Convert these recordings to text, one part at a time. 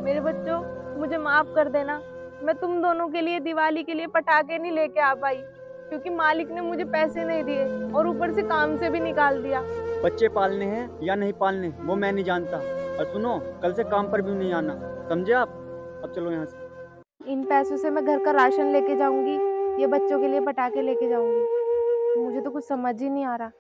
मेरे बच्चों, मुझे माफ कर देना। मैं तुम दोनों के लिए दिवाली के लिए पटाखे नहीं लेके आ पाई, क्योंकि मालिक ने मुझे पैसे नहीं दिए और ऊपर से काम से भी निकाल दिया। बच्चे पालने हैं या नहीं पालने वो मैं नहीं जानता। और सुनो, कल से काम पर भी नहीं आना, समझे आप? अब चलो यहाँ से। इन पैसों से मैं घर का राशन लेके जाऊंगी, ये बच्चों के लिए पटाखे लेके जाऊंगी। मुझे तो कुछ समझ ही नहीं आ रहा।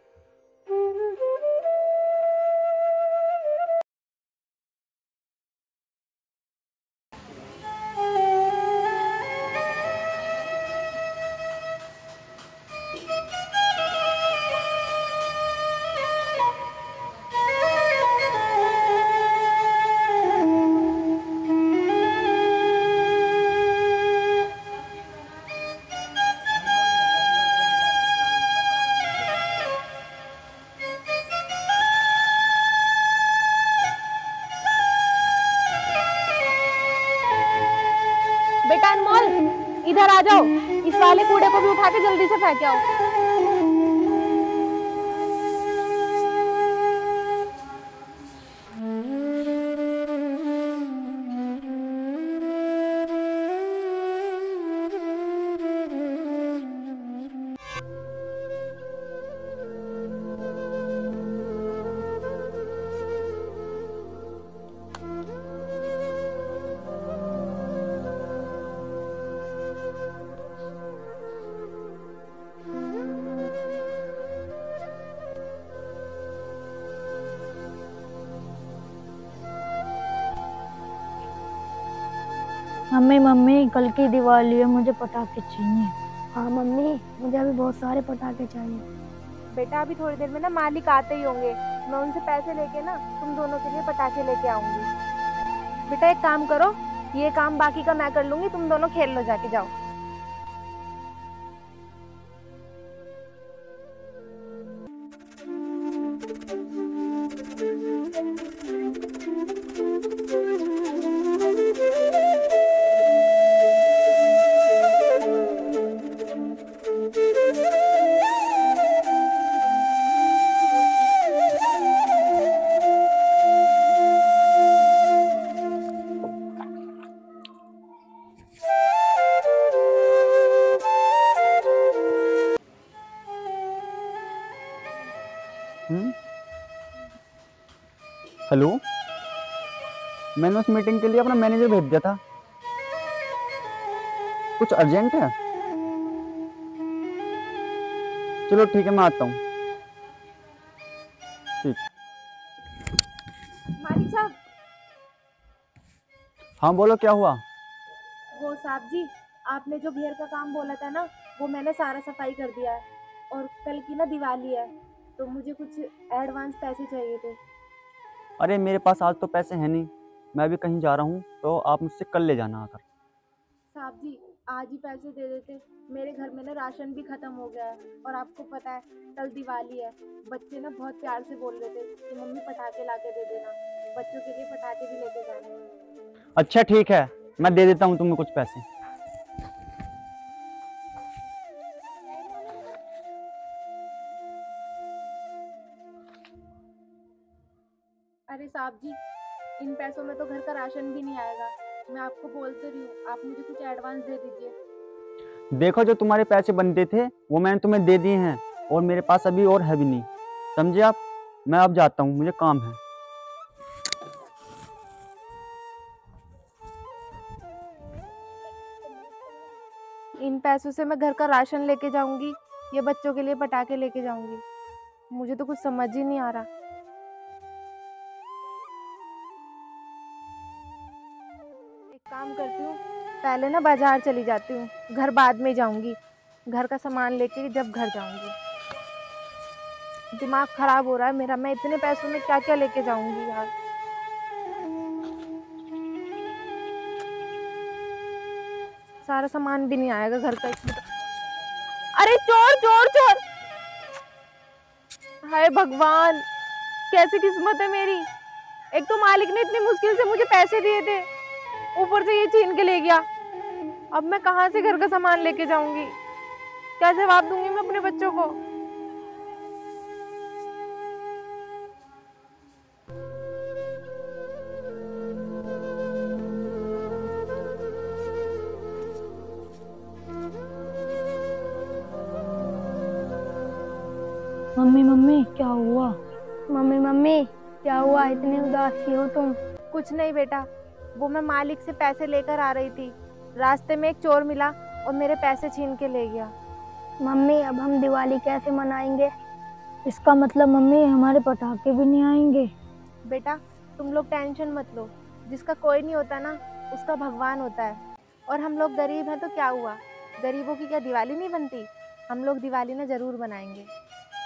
बेटा अनमोल, इधर आ जाओ। इस वाले कूड़े को भी उठा के जल्दी से फेंक आओ। मम्मी मम्मी, कल की दिवाली है, मुझे पटाखे चाहिए। हाँ मम्मी, मुझे अभी बहुत सारे पटाखे चाहिए। बेटा अभी थोड़ी देर में ना मालिक आते ही होंगे, मैं उनसे पैसे लेके ना तुम दोनों के लिए पटाखे लेके आऊंगी। बेटा एक काम करो, ये काम बाकी का मैं कर लूंगी, तुम दोनों खेल लो, जाके जाओ। हेलो, मैंने उस मीटिंग के लिए अपना मैनेजर भेज दिया था। कुछ अर्जेंट है? चलो ठीक है, मैं आता हूँ। ठीक। मालिक साहब। हाँ बोलो, क्या हुआ? वो साहब जी, आपने जो घेर का काम बोला था ना, वो मैंने सारा सफाई कर दिया है। और कल की ना दिवाली है, तो मुझे कुछ एडवांस पैसे चाहिए थे। अरे मेरे पास आज तो पैसे हैं नहीं, मैं भी कहीं जा रहा हूँ, तो आप मुझसे कल ले जाना आकर। साहब जी, आज ही पैसे दे देते। मेरे घर में ना राशन भी खत्म हो गया है, और आपको पता है कल दिवाली है। बच्चे ना बहुत प्यार से बोल रहे थे कि मम्मी पटाखे ला के दे देना। बच्चों के लिए पटाखे भी लेके जाने हैं। अच्छा ठीक है, मैं दे देता हूँ तुम्हें कुछ पैसे। अरे साहब जी, इन पैसों में तो घर का राशन भी नहीं आएगा। मैं आपको बोल तो रही हूँ, आप मुझे कुछ एडवांस दे दीजिए। देखो, जो तुम्हारे पैसे बनते थे वो मैंने तुम्हें दे दिए हैं, और मेरे पास अभी और है भी नहीं, समझे आप? मैं अब जाता हूँ, मुझे काम है। इन पैसों से मैं घर का राशन लेके जाऊंगी, ये बच्चों के लिए पटाखे लेके जाऊंगी। मुझे तो कुछ समझ ही नहीं आ रहा। एक काम करती हूँ, पहले ना बाजार चली जाती हूँ, घर बाद में जाऊंगी। घर का सामान लेके जब घर जाऊंगी। दिमाग खराब हो रहा है मेरा, मैं इतने पैसों में क्या क्या लेके जाऊंगी यार। सारा सामान भी नहीं आएगा घर का इसमें तो। अरे चोर चोर चोर! हाय भगवान, कैसी किस्मत है मेरी। एक तो मालिक ने इतनी मुश्किल से मुझे पैसे दिए थे, ऊपर से ये छीन के ले गया। अब मैं कहाँ से घर का सामान लेके जाऊंगी? क्या जवाब दूंगी मैं अपने बच्चों को? मम्मी मम्मी क्या हुआ? मम्मी मम्मी क्या हुआ, इतनी उदास सी हो तुम? कुछ नहीं बेटा, वो मैं मालिक से पैसे लेकर आ रही थी, रास्ते में एक चोर मिला और मेरे पैसे छीन के ले गया। मम्मी अब हम दिवाली कैसे मनाएंगे? इसका मतलब मम्मी हमारे पटाखे भी नहीं आएंगे। बेटा तुम लोग टेंशन मत लो, जिसका कोई नहीं होता ना उसका भगवान होता है। और हम लोग गरीब हैं तो क्या हुआ, गरीबों की क्या दिवाली नहीं बनती? हम लोग दिवाली ना जरूर बनाएंगे।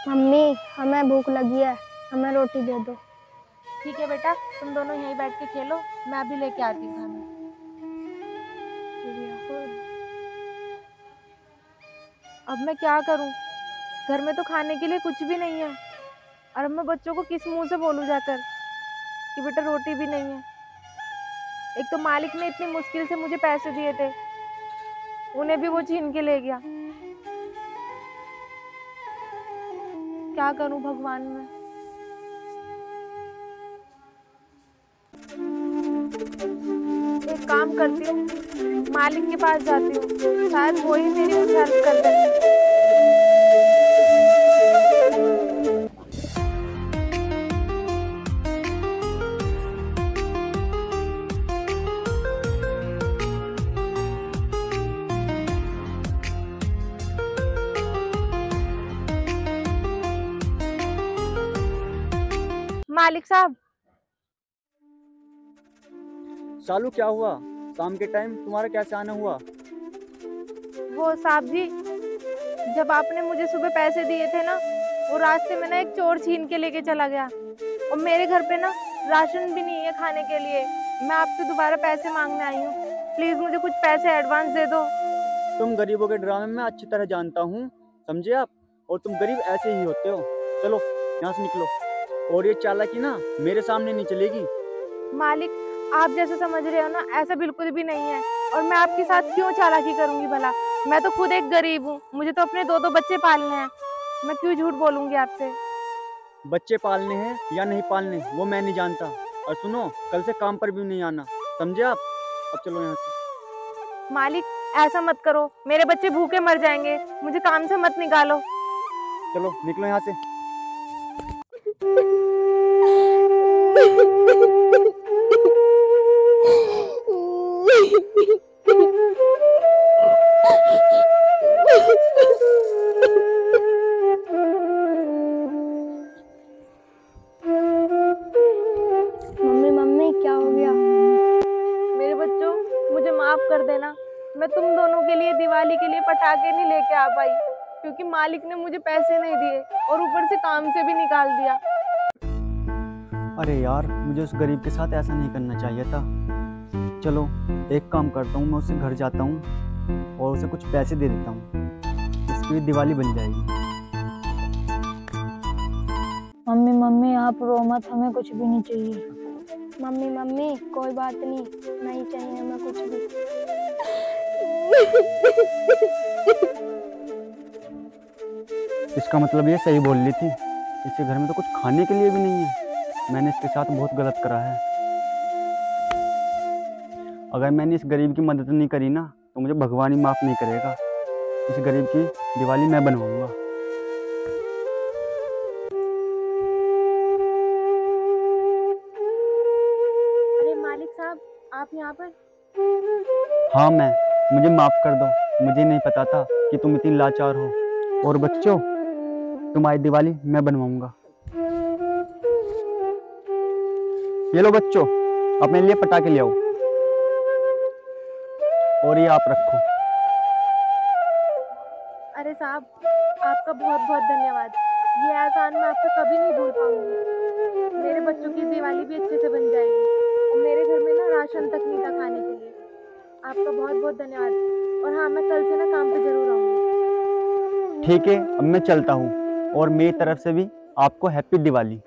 मम्मी हमें भूख लगी है, हमें रोटी दे दो। ठीक है बेटा, तुम दोनों यहीं बैठ के खेलो, मैं अभी लेके आती हूँ खाना। अब मैं क्या करूँ, घर में तो खाने के लिए कुछ भी नहीं है, और अब मैं बच्चों को किस मुंह से बोलूँ जाकर कि बेटा रोटी भी नहीं है। एक तो मालिक ने इतनी मुश्किल से मुझे पैसे दिए थे, उन्हें भी वो छीन के ले गया। क्या करूं भगवान मैं। एक काम करती हूँ, मालिक के पास जाती हूँ, शायद वो ही मेरी कुछ हेल्प कर दे। मालिक साहब। सालू क्या हुआ? शाम के टाइम तुम्हारा कैसे आना हुआ? वो साहब जी, जब आपने मुझे सुबह पैसे दिए थे ना, वो रास्ते में ना एक चोर छीन के लेके चला गया, और मेरे घर पे ना राशन भी नहीं है खाने के लिए। मैं आपसे दोबारा पैसे मांगने आई हूँ, प्लीज मुझे कुछ पैसे एडवांस दे दो। तुम गरीबों के ड्रामे में अच्छी तरह जानता हूँ, समझे आप? और तुम गरीब ऐसे ही होते हो। चलो यहाँ से निकलो, और ये चालाकी ना मेरे सामने नहीं चलेगी। मालिक आप जैसे समझ रहे हो ना, ऐसा बिल्कुल भी नहीं है, और मैं आपके साथ क्यों चालाकी करूंगी भला? मैं तो खुद एक गरीब हूँ, मुझे तो अपने 2-2 बच्चे पालने हैं, मैं क्यों झूठ बोलूंगी आपसे? बच्चे पालने हैं या नहीं पालने वो मैं नहीं जानता, और सुनो कल से काम पर भी नहीं आना, समझे आप? अब चलो यहाँ से। मालिक ऐसा मत करो, मेरे बच्चे भूखे मर जाएंगे, मुझे काम से मत निकालो। चलो निकलो यहाँ से। मम्मी मम्मी क्या हो गया? मेरे बच्चों मुझे माफ कर देना, मैं तुम दोनों के लिए दिवाली के लिए पटाखे नहीं लेके आ पाई, क्योंकि मालिक ने मुझे पैसे नहीं दिए और ऊपर से काम से भी निकाल दिया। अरे यार, मुझे उस गरीब के साथ ऐसा नहीं करना चाहिए था। चलो एक काम करता हूँ, मैं उससे घर जाता हूँ और उसे कुछ पैसे दे देता हूँ, इसकी दिवाली बन जाएगी। मम्मी मम्मी आप रो मत, हमें कुछ भी नहीं चाहिए। मम्मी मम्मी कोई बात नहीं, नहीं चाहिए हमें कुछ भी। इसका मतलब ये सही बोल रही थी, इसके घर में तो कुछ खाने के लिए भी नहीं है। मैंने इसके साथ बहुत गलत करा है। अगर मैंने इस गरीब की मदद नहीं करी ना, तो मुझे भगवान ही माफ़ नहीं करेगा। इस गरीब की दिवाली मैं बनवाऊंगा। अरे मालिक साहब, आप यहाँ पर? हाँ मुझे माफ़ कर दो, मुझे नहीं पता था कि तुम इतनी लाचार हो। और बच्चों, तुम्हारी दिवाली मैं बनवाऊंगा। ये लो बच्चों, अपने लिए पटाखे ले आओ, और ये आप रखो। अरे साहब, आपका बहुत बहुत धन्यवाद, ये एहसान मैं आपको कभी नहीं भूल पाऊंगी। मेरे बच्चों की दिवाली भी अच्छे से बन जाएगी, और मेरे घर में ना राशन तक नहीं था खाने के लिए। आपका बहुत बहुत धन्यवाद, और हाँ मैं कल से ना काम पे जरूर आऊंगी। ठीक है, अब मैं चलता हूँ, और मेरी तरफ से भी आपको हैप्पी दिवाली।